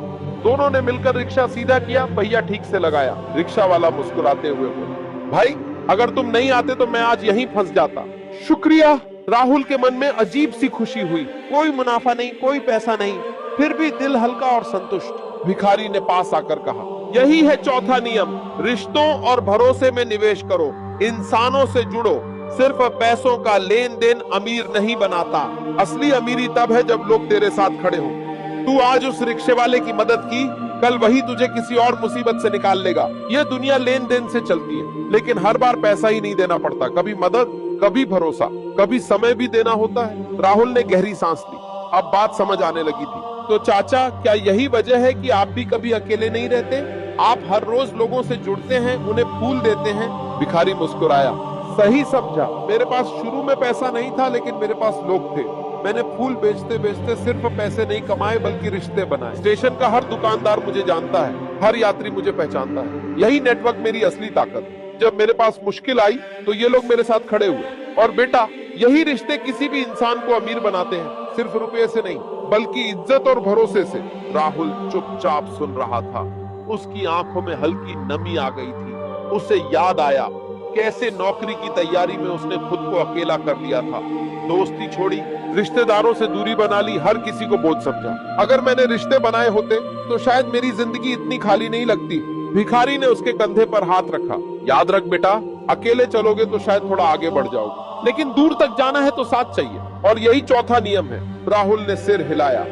Speaker 1: दोनों ने मिलकर रिक्शा सीधा किया, पहिया ठीक से लगाया। रिक्शा वाला मुस्कुराते हुए बोला, भाई अगर तुम नहीं आते तो मैं आज यहीं फंस जाता। शुक्रिया। राहुल के मन में अजीब सी खुशी हुई। कोई मुनाफा नहीं, कोई पैसा नहीं, फिर भी दिल हल्का और संतुष्ट। भिखारी ने पास आकर कहा, यही है चौथा नियम, रिश्तों और भरोसे में निवेश करो, इंसानों से जुड़ो। सिर्फ पैसों का लेन देन अमीर नहीं बनाता, असली अमीरी तब है जब लोग तेरे साथ खड़े हों। तू आज उस रिक्शे वाले की मदद की, कल वही तुझे किसी और मुसीबत से निकाल लेगा। यह दुनिया लेन देन से चलती है, लेकिन हर बार पैसा ही नहीं देना पड़ता। कभी मदद, कभी भरोसा, कभी समय भी देना होता है। राहुल ने गहरी सांस ली। अब बात समझ आने लगी थी। तो चाचा, क्या यही वजह है कि आप भी कभी अकेले नहीं रहते? आप हर रोज लोगों से जुड़ते हैं, उन्हें फूल देते हैं। भिखारी मुस्कुराया। सही समझा। मेरे पास शुरू में पैसा नहीं था, लेकिन मेरे पास लोग थे। मैंने फूल बेचते बेचते सिर्फ पैसे नहीं कमाए, बल्कि रिश्ते बनाए। स्टेशन का हर दुकानदार मुझे जानता है, हर यात्री मुझे पहचानता है। यही नेटवर्क मेरी असली ताकत है।
Speaker 2: जब मेरे पास मुश्किल आई तो ये लोग मेरे साथ खड़े हुए। और बेटा, यही रिश्ते किसी भी इंसान को अमीर बनाते हैं, सिर्फ रुपये से नहीं बल्कि इज्जत और भरोसे से। राहुल चुपचाप सुन रहा था। उसकी आंखों में हल्की नमी आ गई थी। उसे याद आया कैसे नौकरी की तैयारी में उसने खुद को अकेला कर लिया था। दोस्ती छोड़ी, रिश्तेदारों से दूरी बना ली, हर किसी को बोझ समझा। अगर मैंने रिश्ते बनाए होते तो शायद मेरी जिंदगी इतनी खाली नहीं लगती। भिखारी ने उसके कंधे पर हाथ रखा। याद रख बेटा, अकेले चलोगे तो शायद थोड़ा आगे बढ़ जाओगे, लेकिन दूर तक जाना है तो साथ चाहिए। और यही चौथा नियम है। राहुल ने सिर हिलाया।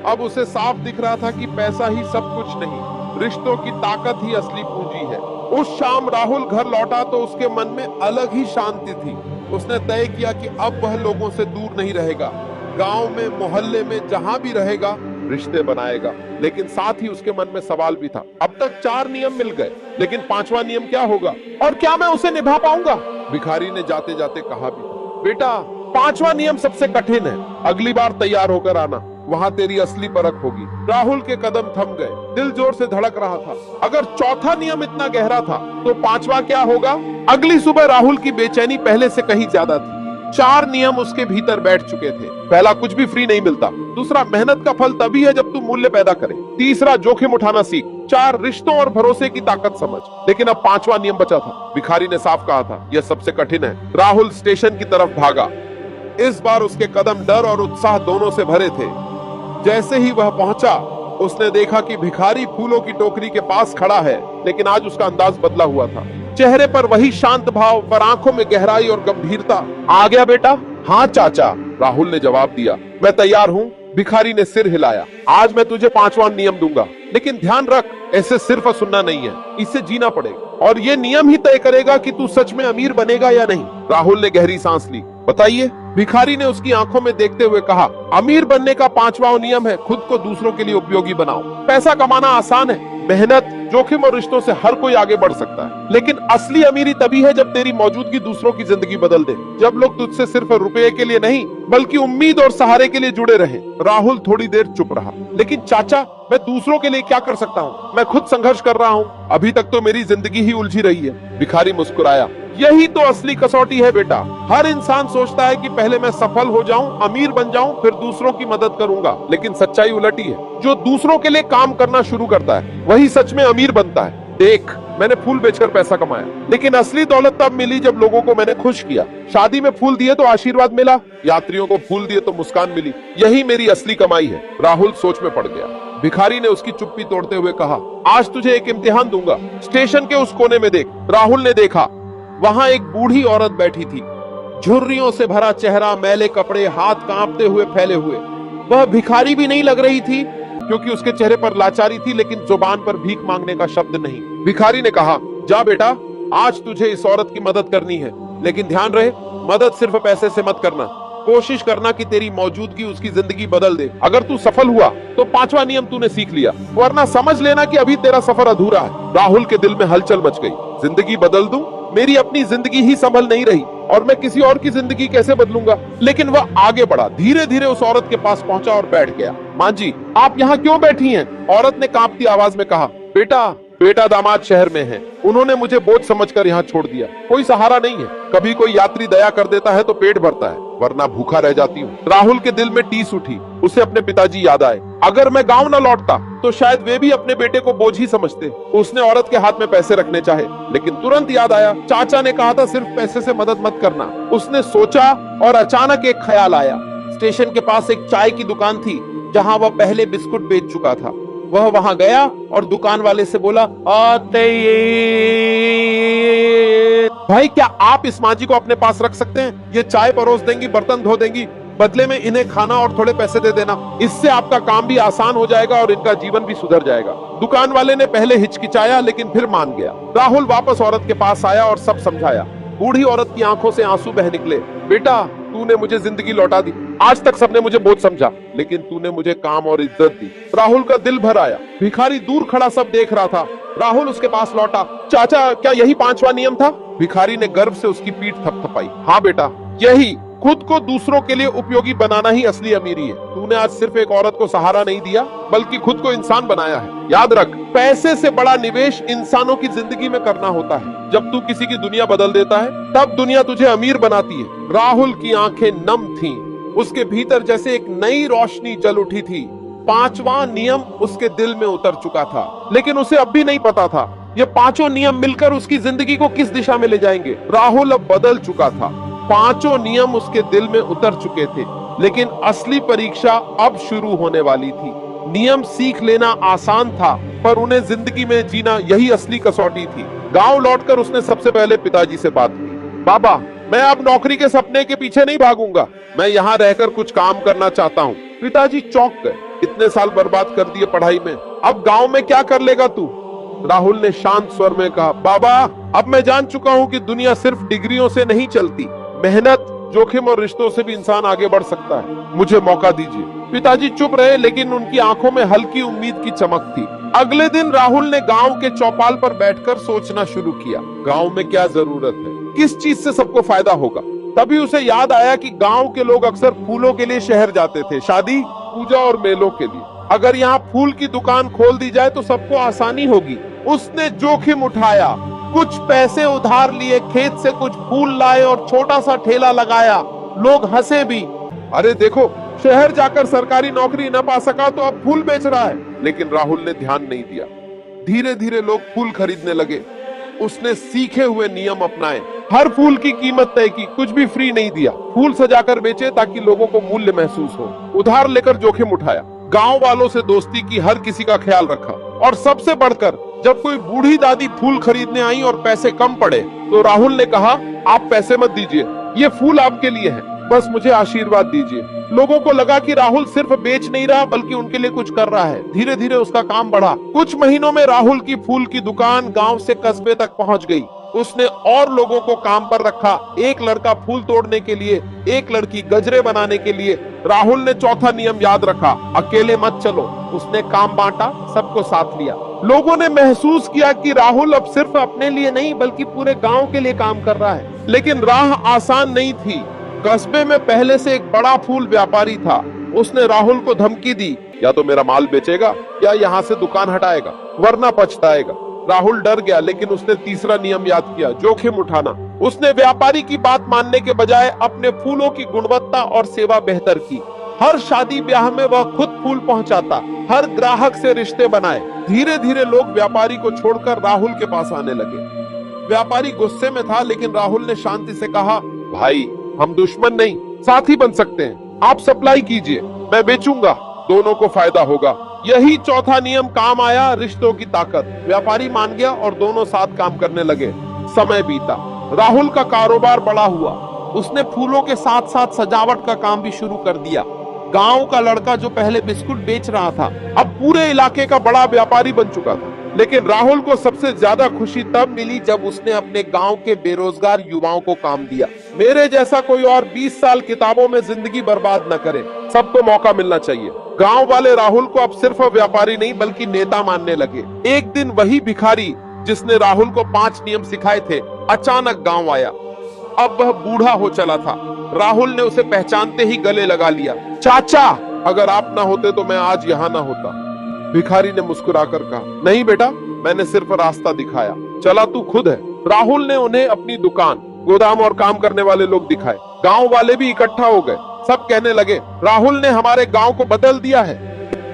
Speaker 2: अब उसे साफ दिख रहा था कि पैसा ही सब कुछ नहीं, रिश्तों की ताकत ही असली पूंजी है। उस शाम राहुल घर लौटा तो उसके मन में अलग ही शांति थी। उसने तय किया कि अब वह लोगों से दूर नहीं रहेगा। गांव में, मोहल्ले में, जहां भी रहेगा रिश्ते बनाएगा। लेकिन साथ ही उसके मन में सवाल भी था। अब तक 4 नियम मिल गए, लेकिन 5वां नियम क्या होगा और क्या मैं उसे निभा पाऊंगा? भिखारी ने जाते जाते कहा भी, बेटा 5वां नियम सबसे कठिन है। अगली बार तैयार होकर आना, वहां तेरी असली परख होगी। राहुल के कदम थम गए, दिल जोर से धड़क रहा था। अगर चौथा नियम इतना गहरा था तो 5वां क्या होगा? अगली सुबह राहुल की बेचैनी पहले से कहीं ज्यादा थी। 4 नियम उसके भीतर बैठ चुके थे। पहला, कुछ भी फ्री नहीं मिलता। दूसरा, मेहनत का फल तभी है जब तू मूल्य पैदा करे। तीसरा, जोखिम उठाना सीख। 4, रिश्तों और भरोसे की ताकत समझ। लेकिन अब 5वां नियम बचा था। भिखारी ने साफ कहा था, यह सबसे कठिन है। राहुल स्टेशन की तरफ भागा। इस बार उसके कदम डर और उत्साह दोनों से भरे थे। जैसे ही वह पहुंचा, उसने देखा कि भिखारी फूलों की टोकरी के पास खड़ा है, लेकिन आज उसका अंदाज बदला हुआ था। चेहरे पर वही शांत भाव, पर आंखों में गहराई और गंभीरता। आ गया बेटा? हाँ चाचा, राहुल ने जवाब दिया। मैं तैयार हूँ। भिखारी ने सिर हिलाया। आज मैं तुझे 5वां नियम दूंगा, लेकिन ध्यान रख, ऐसे सिर्फ सुनना नहीं है, इससे जीना पड़ेगा। और ये नियम ही तय करेगा कि तू सच में अमीर बनेगा या नहीं। राहुल ने गहरी सांस ली। बताइए, भिखारी ने उसकी आंखों में देखते हुए कहा। अमीर बनने का 5वां नियम है, खुद को दूसरों के लिए उपयोगी बनाओ। पैसा कमाना आसान है, मेहनत, जोखिम और रिश्तों से हर कोई आगे बढ़ सकता है। लेकिन असली अमीरी तभी है जब तेरी मौजूदगी दूसरों की जिंदगी बदल दे। जब लोग तुझसे सिर्फ रुपए के लिए नहीं बल्कि उम्मीद और सहारे के लिए जुड़े रहे। राहुल थोड़ी देर चुप रहा। लेकिन चाचा, मैं दूसरों के लिए क्या कर सकता हूँ? मैं खुद संघर्ष कर रहा हूँ। अभी तक तो मेरी जिंदगी ही उलझी रही है। भिखारी मुस्कुराया। यही तो असली कसौटी है बेटा। हर इंसान सोचता है कि पहले मैं सफल हो जाऊं, अमीर बन जाऊं, फिर दूसरों की मदद करूंगा। लेकिन सच्चाई उलटी है। जो दूसरों के लिए काम करना शुरू करता है वही सच में अमीर बनता है। देख, मैंने फूल बेचकर पैसा कमाया, लेकिन असली दौलत तब मिली जब लोगों को मैंने खुश किया। शादी में फूल दिए तो आशीर्वाद मिला, यात्रियों को फूल दिए तो मुस्कान मिली। यही मेरी असली कमाई है। राहुल सोच में पड़ गया। भिखारी ने उसकी चुप्पी तोड़ते हुए कहा, आज तुझे एक इम्तिहान दूंगा। स्टेशन के उस कोने में देख। राहुल ने देखा। वहां एक बूढ़ी औरत बैठी थी, झुर्रियों से भरा चेहरा, मैले कपड़े, हाथ कांपते हुए फैले हुए। वह भिखारी भी नहीं लग रही थी, क्योंकि उसके चेहरे पर लाचारी थी, लेकिन जुबान पर भीख मांगने का शब्द नहीं। भिखारी ने कहा, जा बेटा, आज तुझे इस औरत की मदद करनी है, लेकिन ध्यान रहे, मदद सिर्फ पैसे से मत करना। कोशिश करना कि तेरी मौजूदगी उसकी जिंदगी बदल दे। अगर तू सफल हुआ तो 5वां नियम तूने सीख लिया, वरना समझ लेना कि अभी तेरा सफर अधूरा है। राहुल के दिल में हलचल मच गई। जिंदगी बदल दूं? मेरी अपनी जिंदगी ही संभल नहीं रही और मैं किसी और की जिंदगी कैसे बदलूंगा? लेकिन वह आगे बढ़ा, धीरे धीरे उस औरत के पास पहुंचा और बैठ गया। मां जी, आप यहाँ क्यों बैठी हैं? औरत ने कांपती आवाज में कहा। बेटा दामाद शहर में है, उन्होंने मुझे बोझ समझकर यहाँ छोड़ दिया। कोई सहारा नहीं है। कभी कोई यात्री दया कर देता है तो पेट भरता है, वरना भूखा रह जाती हूँ। राहुल के दिल में टीस उठी। उसे अपने पिताजी याद आए। अगर मैं गांव न लौटता तो शायद वे भी अपने बेटे को बोझ ही समझते। उसने औरत के हाथ में पैसे रखने चाहे, लेकिन तुरंत याद आया, चाचा ने कहा था सिर्फ पैसे से मदद मत करना। उसने सोचा और अचानक एक ख्याल आया। स्टेशन के पास एक चाय की दुकान थी जहां वह पहले बिस्कुट बेच चुका था। वह वहां गया और दुकान वाले से बोला, आते भाई, क्या आप इस माँ जी को अपने पास रख सकते हैं? ये चाय परोस देंगी, बर्तन धो देंगी, बदले में इन्हें खाना और थोड़े पैसे दे देना। इससे आपका काम भी आसान हो जाएगा और इनका जीवन भी सुधर जाएगा। दुकान वाले ने पहले हिचकिचाया, लेकिन फिर मान गया। राहुल वापस औरत के पास आया और सब समझाया। बूढ़ी औरत की आंखों से आंसू बह निकले। बेटा, तूने मुझे जिंदगी लौटा दी। आज तक सबने मुझे बोझ समझा, लेकिन तूने मुझे काम और इज्जत दी। राहुल का दिल भर आया। भिखारी दूर खड़ा सब देख रहा था। राहुल उसके पास लौटा। चाचा, क्या यही 5वां नियम था? भिखारी ने गर्व से उसकी पीठ थपथपाई। हाँ बेटा, यही।
Speaker 1: खुद को दूसरों के लिए उपयोगी बनाना ही असली अमीरी है। तूने आज सिर्फ एक औरत को सहारा नहीं दिया बल्कि खुद को इंसान बनाया है। याद रख, पैसे से बड़ा निवेश इंसानों की जिंदगी में करना होता है। जब तू किसी की दुनिया बदल देता है तब दुनिया तुझे अमीर बनाती है। राहुल की आंखें नम थीं, उसके भीतर जैसे एक नई रोशनी जल उठी थी। 5वां नियम उसके दिल में उतर चुका था, लेकिन उसे अब भी नहीं पता था ये 5 नियम मिलकर उसकी जिंदगी को किस दिशा में ले जाएंगे। राहुल अब बदल चुका था। 5 नियम उसके दिल में उतर चुके थे, लेकिन असली परीक्षा अब शुरू होने वाली थी। नियम सीख लेना आसान था, पर उन्हें जिंदगी में जीना यही असली कसौटी थी। गांव लौटकर उसने सबसे पहले पिताजी से बात की। बाबा, मैं अब नौकरी के सपने के पीछे नहीं भागूंगा, मैं यहाँ रहकर कुछ काम करना चाहता हूँ। पिताजी चौंक गए। इतने साल बर्बाद कर दिए पढ़ाई में, अब गांव में क्या कर लेगा तू? राहुल ने शांत स्वर में कहा, बाबा, अब मैं जान चुका हूँ कि दुनिया सिर्फ डिग्रियों से नहीं चलती। मेहनत, जोखिम और रिश्तों से भी इंसान आगे बढ़ सकता है। मुझे मौका दीजिए। पिताजी चुप रहे, लेकिन उनकी आंखों में हल्की उम्मीद की चमक थी। अगले दिन राहुल ने गांव के चौपाल पर बैठकर सोचना शुरू किया। गांव में क्या जरूरत है, किस चीज से सबको फायदा होगा। तभी उसे याद आया कि गांव के लोग अक्सर फूलों के लिए शहर जाते थे, शादी, पूजा और मेलों के लिए। अगर यहाँ फूल की दुकान खोल दी जाए तो सबको आसानी होगी। उसने जोखिम उठाया, कुछ पैसे उधार लिए, खेत से कुछ फूल लाए और छोटा सा ठेला लगाया। लोग हंसे भी, अरे देखो, शहर जाकर सरकारी नौकरी न पा सका तो अब फूल बेच रहा है। लेकिन राहुल ने ध्यान नहीं दिया। धीरे धीरे लोग फूल खरीदने लगे। उसने सीखे हुए नियम अपनाए, हर फूल की कीमत तय की, कुछ भी फ्री नहीं दिया। फूल सजाकर बेचे ताकि लोगों को मूल्य महसूस हो। उधार लेकर जोखिम उठाया, गांव वालों से दोस्ती की, हर किसी का ख्याल रखा। और सबसे बढ़कर जब कोई बूढ़ी दादी फूल खरीदने आई और पैसे कम पड़े तो राहुल ने कहा, आप पैसे मत दीजिए, ये फूल आपके लिए है, बस मुझे आशीर्वाद दीजिए। लोगों को लगा कि राहुल सिर्फ बेच नहीं रहा बल्कि उनके लिए कुछ कर रहा है। धीरे धीरे उसका काम बढ़ा। कुछ महीनों में राहुल की फूल की दुकान गांव से कस्बे तक पहुंच गई। उसने और लोगों को काम पर रखा, एक लड़का फूल तोड़ने के लिए, एक लड़की गजरे बनाने के लिए। राहुल ने चौथा नियम याद रखा, अकेले मत चलो। उसने काम बांटा, सबको साथ लिया। लोगों ने महसूस किया कि राहुल अब सिर्फ अपने लिए नहीं बल्कि पूरे गांव के लिए काम कर रहा है। लेकिन राह आसान नहीं थी। कस्बे में पहले से एक बड़ा फूल व्यापारी था। उसने राहुल को धमकी दी, या तो मेरा माल बेचेगा या यहाँ से दुकान हटाएगा, वरना पछताएगा। राहुल डर गया, लेकिन उसने तीसरा नियम याद किया, जोखिम उठाना। उसने व्यापारी की बात मानने के बजाय अपने फूलों की गुणवत्ता और सेवा बेहतर की। हर शादी ब्याह में वह खुद फूल पहुंचाता, हर ग्राहक से रिश्ते बनाए। धीरे धीरे लोग व्यापारी को छोड़कर राहुल के पास आने लगे। व्यापारी गुस्से में था, लेकिन राहुल ने शांति से कहा, भाई, हम दुश्मन नहीं, साथी बन सकते हैं। आप सप्लाई कीजिए, मैं बेचूंगा, दोनों को फायदा होगा। यही चौथा नियम काम आया, रिश्तों की ताकत। व्यापारी मान गया और दोनों साथ काम करने लगे। समय बीता, राहुल का कारोबार बड़ा हुआ। उसने फूलों के साथ साथ सजावट का काम भी शुरू कर दिया। गांव का लड़का जो पहले बिस्कुट बेच रहा था, अब पूरे इलाके का बड़ा व्यापारी बन चुका था। लेकिन राहुल को सबसे ज्यादा खुशी तब मिली जब उसने अपने गांव के बेरोजगार युवाओं को काम दिया। मेरे जैसा कोई और 20 साल किताबों में जिंदगी बर्बाद न करे, सबको मौका मिलना चाहिए। गांव वाले राहुल को अब सिर्फ व्यापारी नहीं बल्कि नेता मानने लगे। एक दिन वही भिखारी जिसने राहुल को 5 नियम सिखाए थे, अचानक गांव आया। अब वह बूढ़ा हो चला था। राहुल ने उसे पहचानते ही गले लगा लिया। चाचा, अगर आप ना होते तो मैं आज यहाँ ना होता। भिखारी ने मुस्कुराकर कहा, नहीं बेटा, मैंने सिर्फ रास्ता दिखाया, चला तू खुद है। राहुल ने उन्हें अपनी दुकान, गोदाम और काम करने वाले लोग दिखाए। गांव वाले भी इकट्ठा हो गए। सब कहने लगे, राहुल ने हमारे गांव को बदल दिया है।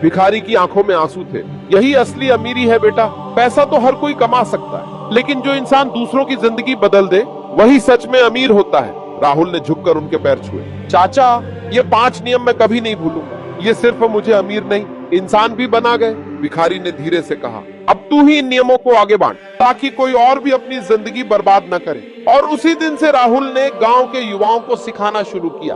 Speaker 1: भिखारी की आंखों में आंसू थे। यही असली अमीरी है बेटा। पैसा तो हर कोई कमा सकता है, लेकिन जो इंसान दूसरों की जिंदगी बदल दे वही सच में अमीर होता है। राहुल ने झुककर उनके पैर छुए। चाचा, ये 5 नियम मैं कभी नहीं भूलूंगा। ये सिर्फ मुझे अमीर नहीं, इंसान भी बना गए। भिखारी ने धीरे से कहा, अब तू ही इन नियमों को आगे बांट ताकि कोई और भी अपनी जिंदगी बर्बाद न करे। और उसी दिन से राहुल ने गांव के युवाओं को सिखाना शुरू किया,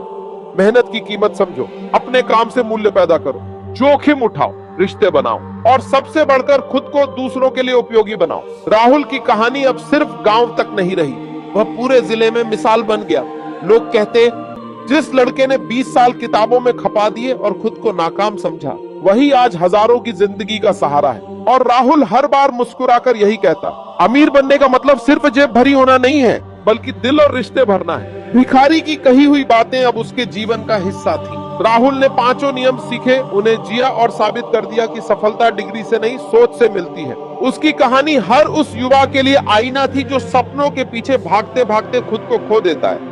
Speaker 1: मेहनत की कीमत समझो, अपने काम से मूल्य पैदा करो, जोखिम उठाओ, रिश्ते बनाओ और सबसे बढ़कर खुद को दूसरों के लिए उपयोगी बनाओ। राहुल की कहानी अब सिर्फ गांव तक नहीं रही, वह पूरे जिले में मिसाल बन गया। लोग कहते, जिस लड़के ने 20 साल किताबों में खपा दिए और खुद को नाकाम समझा, वही आज हजारों की जिंदगी का सहारा है। और राहुल हर बार मुस्कुराकर यही कहता, अमीर बनने का मतलब सिर्फ जेब भरी होना नहीं है, बल्कि दिल और रिश्ते भरना है। भिखारी की कही हुई बातें अब उसके जीवन का हिस्सा थी। राहुल ने 5 नियम सीखे, उन्हें जिया और साबित कर दिया कि सफलता डिग्री से नहीं, सोच से मिलती है। उसकी कहानी हर उस युवा के लिए आईना थी जो सपनों के पीछे भागते भागते खुद को खो देता है।